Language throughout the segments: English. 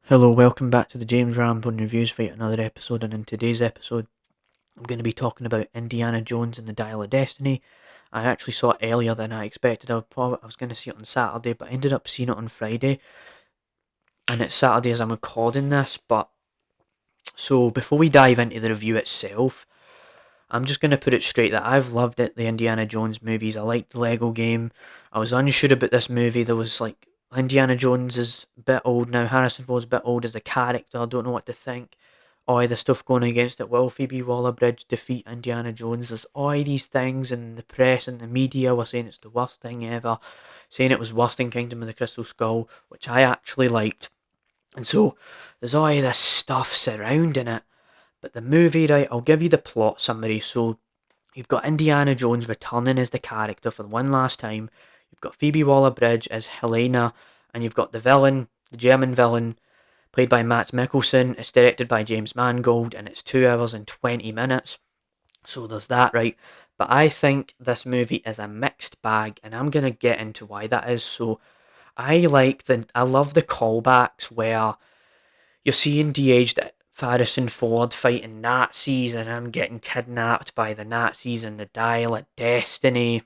Hello, welcome back to the James Ramblin' Reviews for yet another episode, and in today's episode I'm going to be talking about Indiana Jones and the Dial of Destiny. I actually saw it earlier than I expected. I was going to see it on Saturday, but I ended up seeing it on Friday, and it's Saturday as I'm recording this. But so before we dive into the review itself, I'm just going to put it straight that I've loved it, the Indiana Jones movies. I liked the Lego game. I was unsure about this movie. There was like, Indiana Jones is a bit old now. Harrison Ford's a bit old as a character. I don't know what to think. All the stuff going against it. Will Phoebe Waller Bridge defeat Indiana Jones? There's all these things, and the press and the media were saying it's the worst thing ever, saying it was worse than Kingdom of the Crystal Skull, which I actually liked. And so there's all this stuff surrounding it. But the movie, right, I'll give you the plot summary. So you've got Indiana Jones returning as the character for one last time. You've got Phoebe Waller-Bridge as Helena, and you've got the villain, the German villain, played by Matt Mikkelsen. It's directed by James Mangold, and it's 2 hours and 20 minutes. So there's that, right? But I think this movie is a mixed bag, and I'm gonna get into why that is. So I love the callbacks where you're seeing de-aged Harrison Ford fighting Nazis and him getting kidnapped by the Nazis and the Dial of Destiny.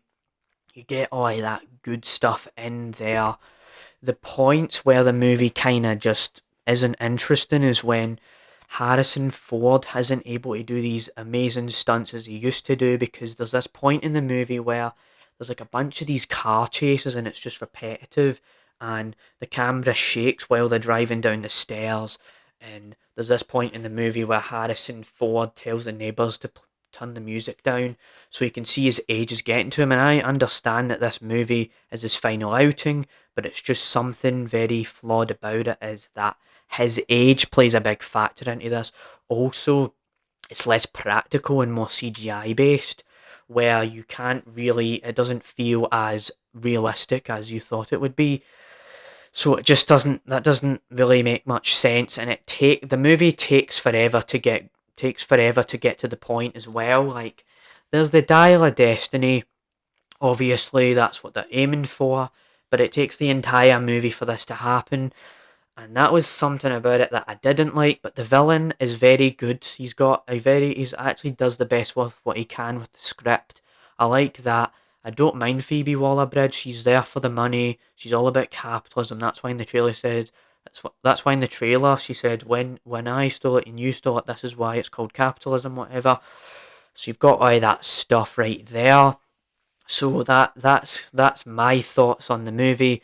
You get all of that good stuff in there. The points where the movie kind of just isn't interesting is when Harrison Ford isn't able to do these amazing stunts as he used to do, because there's this point in the movie where there's like a bunch of these car chases and it's just repetitive, and the camera shakes while they're driving down the stairs. And there's this point in the movie where Harrison Ford tells the neighbours to turn the music down so he can see his age is getting to him. And I understand that this movie is his final outing, but it's just something very flawed about it is that his age plays a big factor into this. Also, it's less practical and more CGI based, where you can't really, it doesn't feel as realistic as you thought it would be. So it just doesn't really make much sense, and the movie takes forever to get to the point as well. Like, there's the Dial of Destiny. Obviously, that's what they're aiming for, but it takes the entire movie for this to happen, and that was something about it that I didn't like. But the villain is very good. He's actually does the best with what he can with the script. I like that. I don't mind Phoebe Waller-Bridge. She's there for the money. She's all about capitalism. That's why in the trailer said that's why in the trailer she said, when I stole it and you stole it, this is why it's called capitalism, whatever. So you've got all that stuff right there. So that's my thoughts on the movie.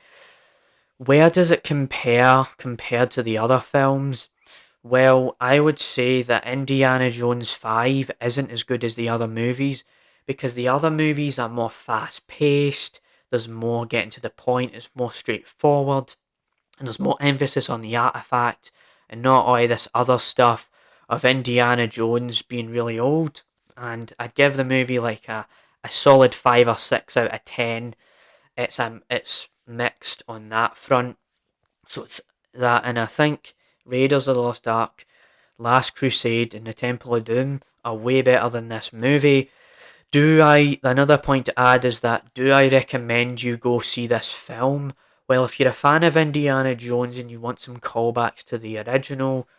Where does it compare compared to the other films? Well, I would say that Indiana Jones 5 isn't as good as the other movies, because the other movies are more fast paced, there's more getting to the point, it's more straightforward, and there's more emphasis on the artifact and not all this other stuff of Indiana Jones being really old. And I'd give the movie like a solid 5 or 6 out of 10. It's mixed on that front. So it's that, and I think Raiders of the Lost Ark, Last Crusade, and the Temple of Doom are way better than this movie. Another point to add is that, do I recommend you go see this film? Well, if you're a fan of Indiana Jones and you want some callbacks to the original,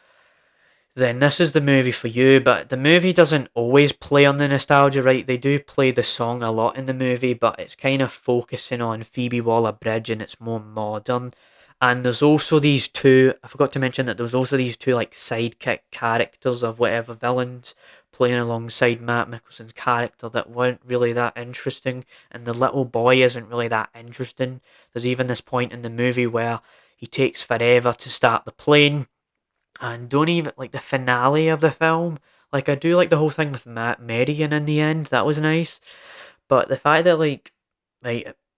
then this is the movie for you. But the movie doesn't always play on the nostalgia, right? They do play the song a lot in the movie, but it's kind of focusing on Phoebe Waller-Bridge and it's more modern. And there's also these two, I forgot to mention that there's also these two like sidekick characters of whatever villains playing alongside Matt Mikkelsen's character that weren't really that interesting, and the little boy isn't really that interesting. There's even this point in the movie where he takes forever to start the plane, and don't even like the finale of the film. Like, I do like the whole thing with Matt Marion in the end. That was nice, but the fact that like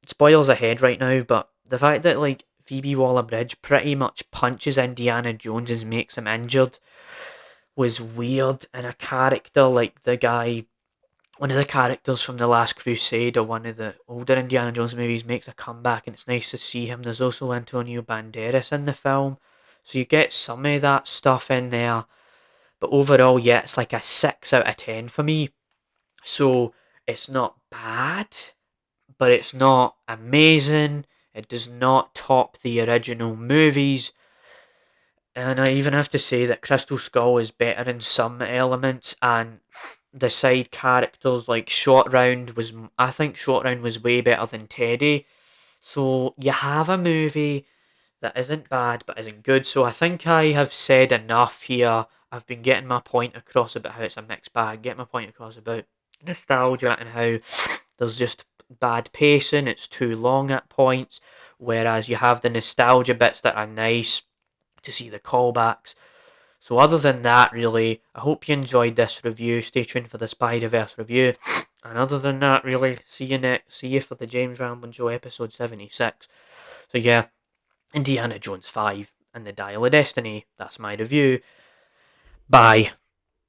spoilers ahead right now, but the fact that like Phoebe Waller Bridge pretty much punches Indiana Jones and makes him injured was weird. And a character like the guy, one of the characters from The Last Crusade or one of the older Indiana Jones movies, makes a comeback, and it's nice to see him. There's also Antonio Banderas in the film, so you get some of that stuff in there. But overall, yeah, it's like a 6 out of 10 for me. So it's not bad, but it's not amazing. It does not top the original movies. And I even have to say that Crystal Skull is better in some elements, and the side characters like Short Round was, I think Short Round was way better than Teddy. So you have a movie that isn't bad but isn't good. So I think I have said enough here. I've been getting my point across about how it's a mixed bag, getting my point across about nostalgia and how there's just bad pacing, it's too long at points, whereas you have the nostalgia bits that are nice to see the callbacks. So other than that, really, I hope you enjoyed this review. Stay tuned for the Spiderverse review. And other than that, really, see you for the James Ramblin' Show episode 76. So yeah, Indiana Jones 5 and the Dial of Destiny. That's my review. Bye.